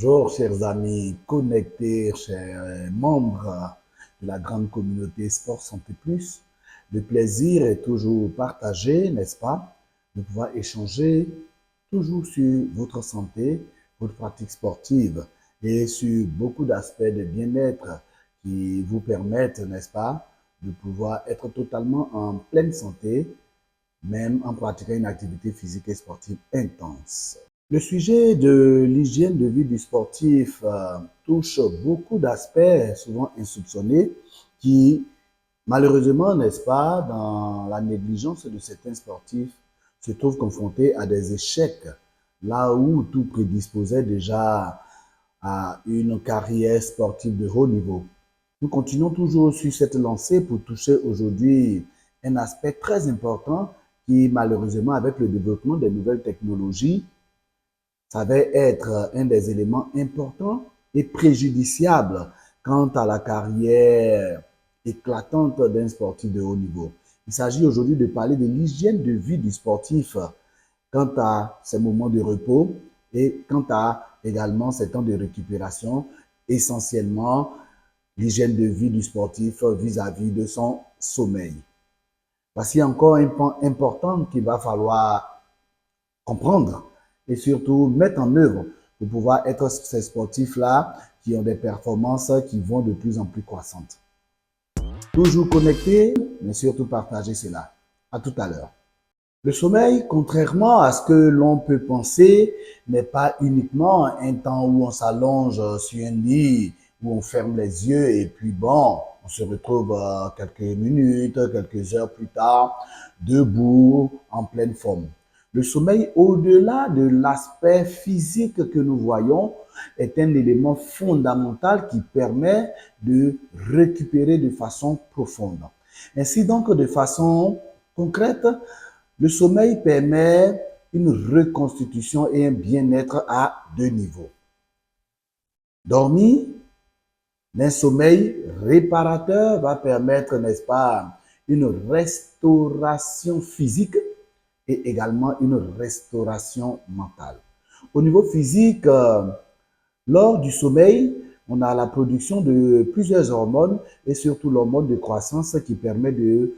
Bonjour chers amis connectés, chers membres de la grande communauté Sport Santé Plus. Le plaisir est toujours partagé, n'est-ce pas, de pouvoir échanger toujours sur votre santé, votre pratique sportive et sur beaucoup d'aspects de bien-être qui vous permettent, n'est-ce pas, de pouvoir être totalement en pleine santé, même en pratiquant une activité physique et sportive intense. Le sujet de l'hygiène de vie du sportif touche beaucoup d'aspects souvent insoupçonnés qui, malheureusement, n'est-ce pas, dans la négligence de certains sportifs, se trouvent confrontés à des échecs, là où tout prédisposait déjà à une carrière sportive de haut niveau. Nous continuons toujours sur cette lancée pour toucher aujourd'hui un aspect très important qui, malheureusement, avec le développement des nouvelles technologies, ça va être un des éléments importants et préjudiciables quant à la carrière éclatante d'un sportif de haut niveau. Il s'agit aujourd'hui de parler de l'hygiène de vie du sportif quant à ses moments de repos et quant à également ses temps de récupération, essentiellement l'hygiène de vie du sportif vis-à-vis de son sommeil. Voici encore un point important qu'il va falloir comprendre et surtout mettre en œuvre pour pouvoir être ces sportifs-là qui ont des performances qui vont de plus en plus croissantes. Toujours connectés, mais surtout partager cela. À tout à l'heure. Le sommeil, contrairement à ce que l'on peut penser, n'est pas uniquement un temps où on s'allonge sur un lit, où on ferme les yeux et puis bon, on se retrouve quelques minutes, quelques heures plus tard, debout, en pleine forme. Le sommeil, au-delà de l'aspect physique que nous voyons, est un élément fondamental qui permet de récupérer de façon profonde. Ainsi donc, de façon concrète, le sommeil permet une reconstitution et un bien-être à deux niveaux. Dormir d'un sommeil réparateur va permettre, n'est-ce pas, une restauration physique et également une restauration mentale. Au niveau physique, lors du sommeil, on a la production de plusieurs hormones et surtout l'hormone de croissance qui permet de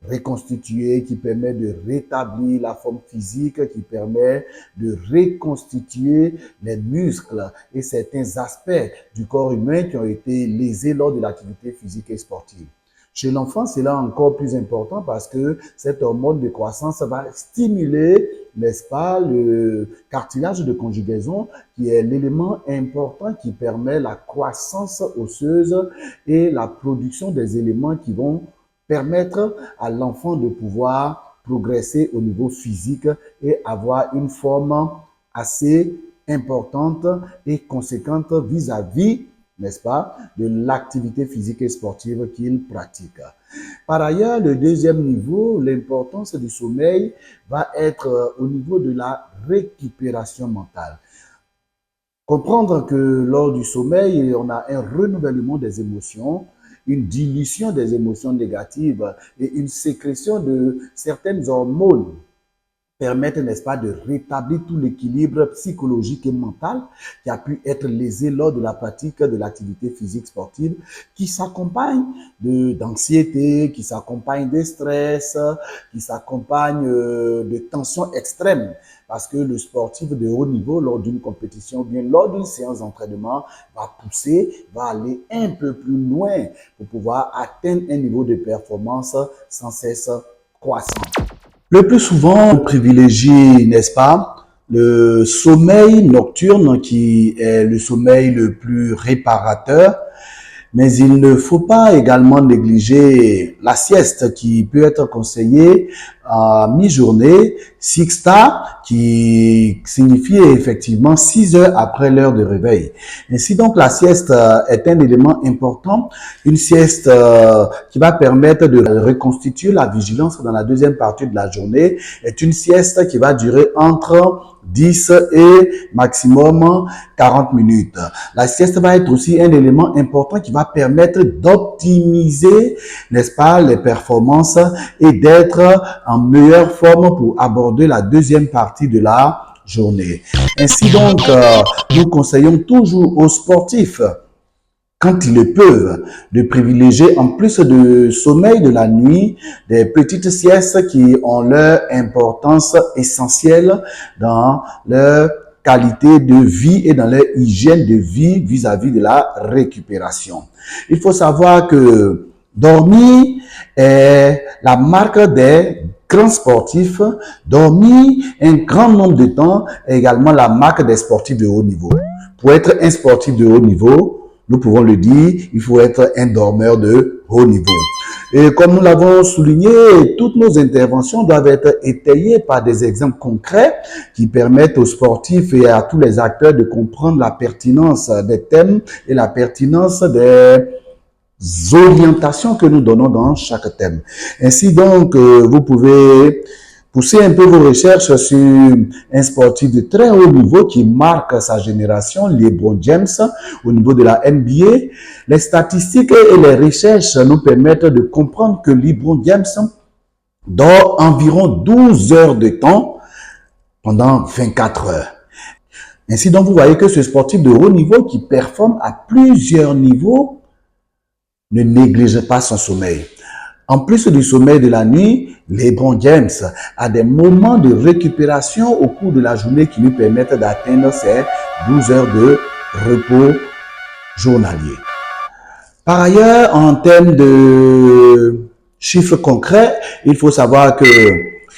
reconstituer, qui permet de rétablir la forme physique, qui permet de reconstituer les muscles et certains aspects du corps humain qui ont été lésés lors de l'activité physique et sportive. Chez l'enfant, c'est là encore plus important parce que cette hormone de croissance va stimuler, n'est-ce pas, le cartilage de conjugaison qui est l'élément important qui permet la croissance osseuse et la production des éléments qui vont permettre à l'enfant de pouvoir progresser au niveau physique et avoir une forme assez importante et conséquente vis-à-vis, n'est-ce pas, de l'activité physique et sportive qu'il pratique. Par ailleurs, le deuxième niveau, l'importance du sommeil va être au niveau de la récupération mentale. Comprendre que lors du sommeil, on a un renouvellement des émotions, une dilution des émotions négatives et une sécrétion de certaines hormones permettent, n'est-ce pas, de rétablir tout l'équilibre psychologique et mental qui a pu être lésé lors de la pratique de l'activité physique sportive, qui s'accompagne d'anxiété, qui s'accompagne de stress, qui s'accompagne de tensions extrêmes. Parce que le sportif de haut niveau, lors d'une compétition ou bien lors d'une séance d'entraînement, va pousser, va aller un peu plus loin pour pouvoir atteindre un niveau de performance sans cesse croissant. Le plus souvent, on privilégie, n'est-ce pas, le sommeil nocturne qui est le sommeil le plus réparateur, mais il ne faut pas également négliger la sieste qui peut être conseillée à mi-journée, siesta, qui signifie effectivement 6 heures après l'heure de réveil. Ainsi donc, la sieste est un élément important, une sieste qui va permettre de reconstituer la vigilance dans la deuxième partie de la journée, est une sieste qui va durer entre 10 et maximum 40 minutes. La sieste va être aussi un élément important qui va permettre d'optimiser, n'est-ce pas, les performances et d'être en meilleure forme pour aborder la deuxième partie de la journée. Ainsi donc, nous conseillons toujours aux sportifs, quand ils le peuvent, de privilégier en plus de sommeil de la nuit, des petites siestes qui ont leur importance essentielle dans leur qualité de vie et dans leur hygiène de vie vis-à-vis de la récupération. Il faut savoir que dormir est la marque des grands sportifs. Dormir un grand nombre de temps est également la marque des sportifs de haut niveau. Pour être un sportif de haut niveau, nous pouvons le dire, il faut être un dormeur de haut niveau. Et comme nous l'avons souligné, toutes nos interventions doivent être étayées par des exemples concrets qui permettent aux sportifs et à tous les acteurs de comprendre la pertinence des thèmes et la pertinence des orientations que nous donnons dans chaque thème. Ainsi donc, vous pouvez pousser un peu vos recherches sur un sportif de très haut niveau qui marque sa génération, LeBron James, au niveau de la NBA. Les statistiques et les recherches nous permettent de comprendre que LeBron James dort environ 12 heures de temps pendant 24 heures. Ainsi donc, vous voyez que ce sportif de haut niveau qui performe à plusieurs niveaux ne néglige pas son sommeil. En plus du sommeil de la nuit, LeBron James a des moments de récupération au cours de la journée qui lui permettent d'atteindre ses 12 heures de repos journalier. Par ailleurs, en termes de chiffres concrets, il faut savoir que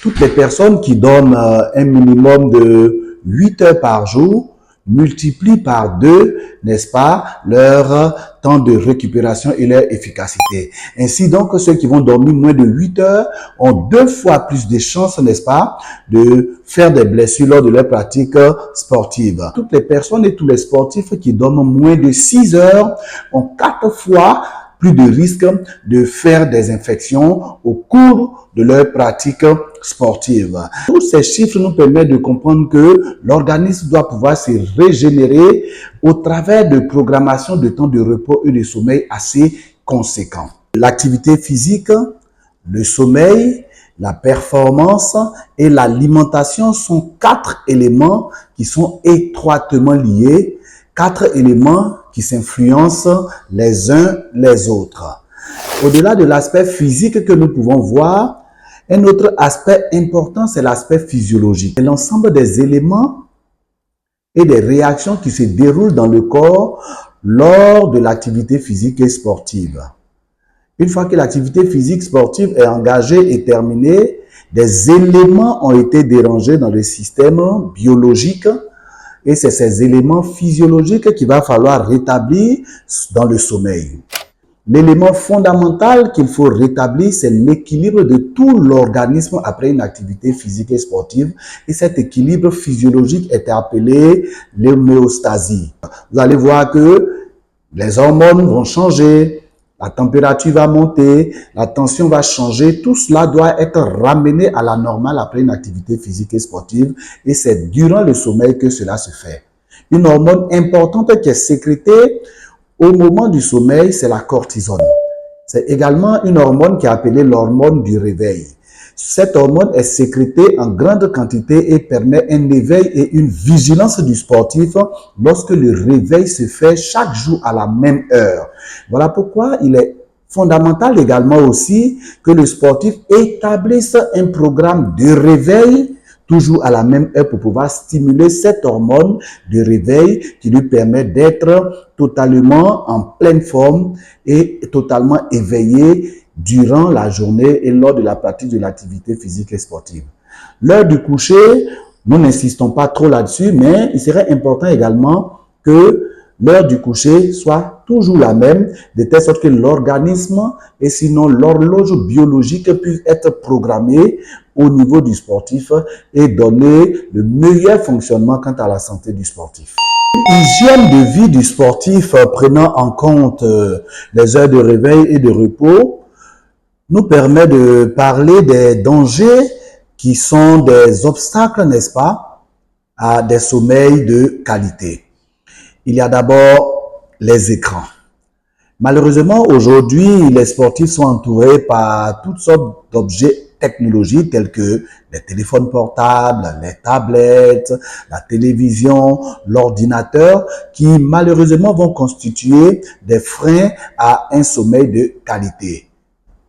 toutes les personnes qui dorment un minimum de 8 heures par jour multiplient par 2, n'est-ce pas, leur temps de récupération et leur efficacité. Ainsi donc, ceux qui vont dormir moins de 8 heures ont 2 fois plus de chances, n'est-ce pas, de faire des blessures lors de leur pratique sportive. Toutes les personnes et tous les sportifs qui dorment moins de 6 heures ont 4 fois plus de risques de faire des infections au cours de leur pratique sportive. Tous ces chiffres nous permettent de comprendre que l'organisme doit pouvoir se régénérer au travers de programmation de temps de repos et de sommeil assez conséquents. L'activité physique, le sommeil, la performance et l'alimentation sont 4 éléments qui sont étroitement liés, 4 éléments qui s'influencent les uns les autres. Au-delà de l'aspect physique que nous pouvons voir, un autre aspect important, c'est l'aspect physiologique. C'est l'ensemble des éléments et des réactions qui se déroulent dans le corps lors de l'activité physique et sportive. Une fois que l'activité physique sportive est engagée et terminée, des éléments ont été dérangés dans le système biologique et c'est ces éléments physiologiques qu'il va falloir rétablir dans le sommeil. L'élément fondamental qu'il faut rétablir, c'est l'équilibre de tout l'organisme après une activité physique et sportive. Et cet équilibre physiologique est appelé l'homéostasie. Vous allez voir que les hormones vont changer, la température va monter, la tension va changer. Tout cela doit être ramené à la normale après une activité physique et sportive. Et c'est durant le sommeil que cela se fait. Une hormone importante qui est sécrétée au moment du sommeil, c'est la cortisone. C'est également une hormone qui est appelée l'hormone du réveil. Cette hormone est sécrétée en grande quantité et permet un éveil et une vigilance du sportif lorsque le réveil se fait chaque jour à la même heure. Voilà pourquoi il est fondamental également aussi que le sportif établisse un programme de réveil toujours à la même heure pour pouvoir stimuler cette hormone de réveil qui lui permet d'être totalement en pleine forme et totalement éveillé durant la journée et lors de la pratique de l'activité physique et sportive. L'heure du coucher, nous n'insistons pas trop là-dessus, mais il serait important également que l'heure du coucher soit toujours la même, de telle sorte que l'organisme et sinon l'horloge biologique puisse être programmée au niveau du sportif et donner le meilleur fonctionnement quant à la santé du sportif. L'hygiène de vie du sportif prenant en compte les heures de réveil et de repos nous permet de parler des dangers qui sont des obstacles, n'est-ce pas, à des sommeils de qualité. Il y a d'abord les écrans. Malheureusement, aujourd'hui, les sportifs sont entourés par toutes sortes d'objets technologies telles que les téléphones portables, les tablettes, la télévision, l'ordinateur, qui malheureusement vont constituer des freins à un sommeil de qualité.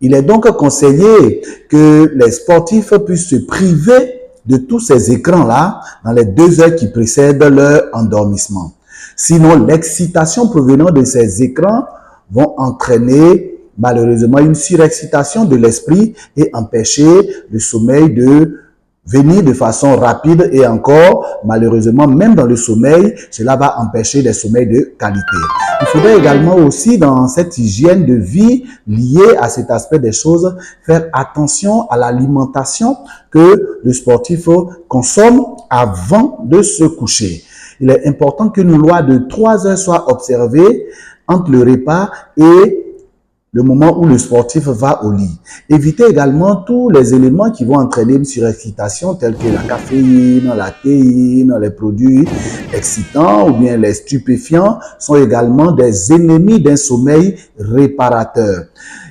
Il est donc conseillé que les sportifs puissent se priver de tous ces écrans-là dans les 2 heures qui précèdent leur endormissement. Sinon, l'excitation provenant de ces écrans vont entraîner malheureusement une surexcitation de l'esprit et empêcher le sommeil de venir de façon rapide et encore, malheureusement, même dans le sommeil, cela va empêcher des sommeils de qualité. Il faudrait également aussi, dans cette hygiène de vie liée à cet aspect des choses, faire attention à l'alimentation que le sportif consomme avant de se coucher. Il est important qu'une loi de 3 heures soit observée entre le repas et le moment où le sportif va au lit. Évitez également tous les éléments qui vont entraîner une surexcitation tels que la caféine, la théine, les produits excitants ou bien les stupéfiants sont également des ennemis d'un sommeil réparateur.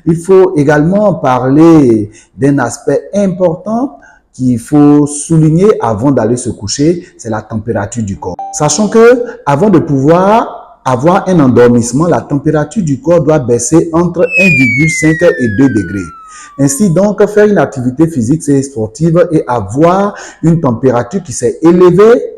Il faut également parler d'un aspect important qu'il faut souligner avant d'aller se coucher, c'est la température du corps. Sachant que avant de pouvoir avoir un endormissement, la température du corps doit baisser entre 1,5 et 2 degrés. Ainsi donc, faire une activité physique sportive et avoir une température qui s'est élevée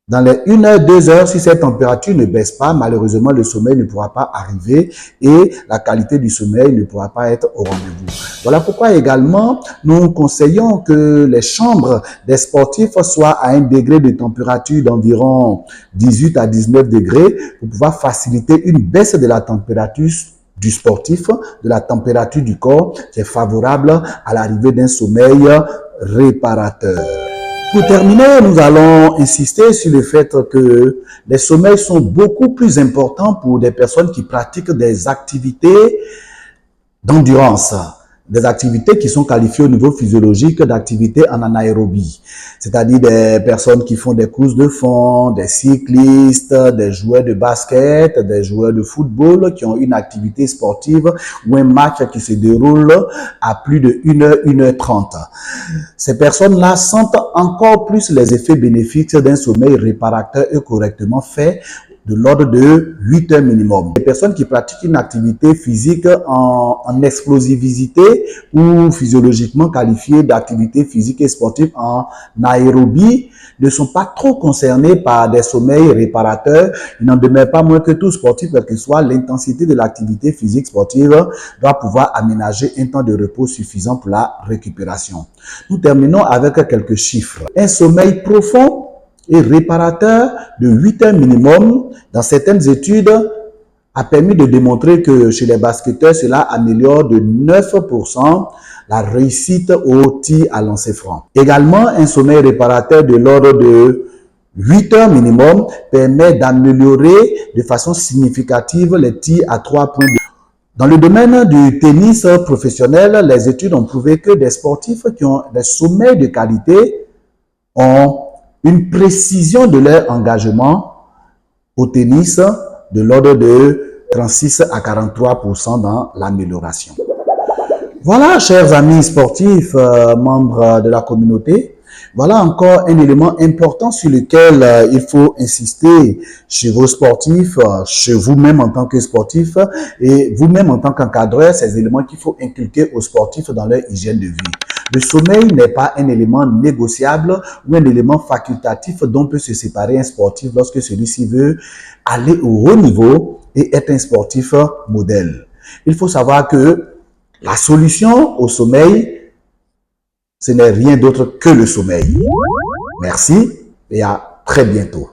dans les 1 heure, 2 heures, si cette température ne baisse pas, malheureusement, le sommeil ne pourra pas arriver et la qualité du sommeil ne pourra pas être au rendez-vous. Voilà pourquoi également, nous conseillons que les chambres des sportifs soient à un degré de température d'environ 18 à 19 degrés pour pouvoir faciliter une baisse de la température du sportif, de la température du corps qui est favorable à l'arrivée d'un sommeil réparateur. Pour terminer, nous allons insister sur le fait que les sommeils sont beaucoup plus importants pour des personnes qui pratiquent des activités d'endurance, des activités qui sont qualifiées au niveau physiologique d'activités en anaérobie, c'est-à-dire des personnes qui font des courses de fond, des cyclistes, des joueurs de basket, des joueurs de football qui ont une activité sportive ou un match qui se déroule à plus de 1 heure, 1 heure 30. Ces personnes-là sentent encore plus les effets bénéfiques d'un sommeil réparateur et correctement fait de l'ordre de 8 heures minimum. Les personnes qui pratiquent une activité physique en explosivité ou physiologiquement qualifiées d'activité physique et sportive en aérobie ne sont pas trop concernées par des sommeils réparateurs. Il n'en demeure pas moins que tout sportif, quelle que soit l'intensité de l'activité physique sportive, doit pouvoir aménager un temps de repos suffisant pour la récupération. Nous terminons avec quelques chiffres. Un sommeil profond et réparateur de 8 heures minimum, dans certaines études, a permis de démontrer que chez les basketteurs, cela améliore de 9% la réussite au tir à lancer franc. Également, un sommeil réparateur de l'ordre de 8 heures minimum permet d'améliorer de façon significative les tirs à 3 points. Dans le domaine du tennis professionnel, les études ont prouvé que des sportifs qui ont des sommeils de qualité ont une précision de leur engagement au tennis de l'ordre de 36 à 43% dans l'amélioration. Voilà, chers amis sportifs, membres de la communauté, voilà encore un élément important sur lequel il faut insister chez vos sportifs, chez vous-même en tant que sportif et vous-même en tant qu'encadreur, ces éléments qu'il faut inculquer aux sportifs dans leur hygiène de vie. Le sommeil n'est pas un élément négociable ou un élément facultatif dont peut se séparer un sportif lorsque celui-ci veut aller au haut niveau et être un sportif modèle. Il faut savoir que la solution au sommeil, ce n'est rien d'autre que le sommeil. Merci et à très bientôt.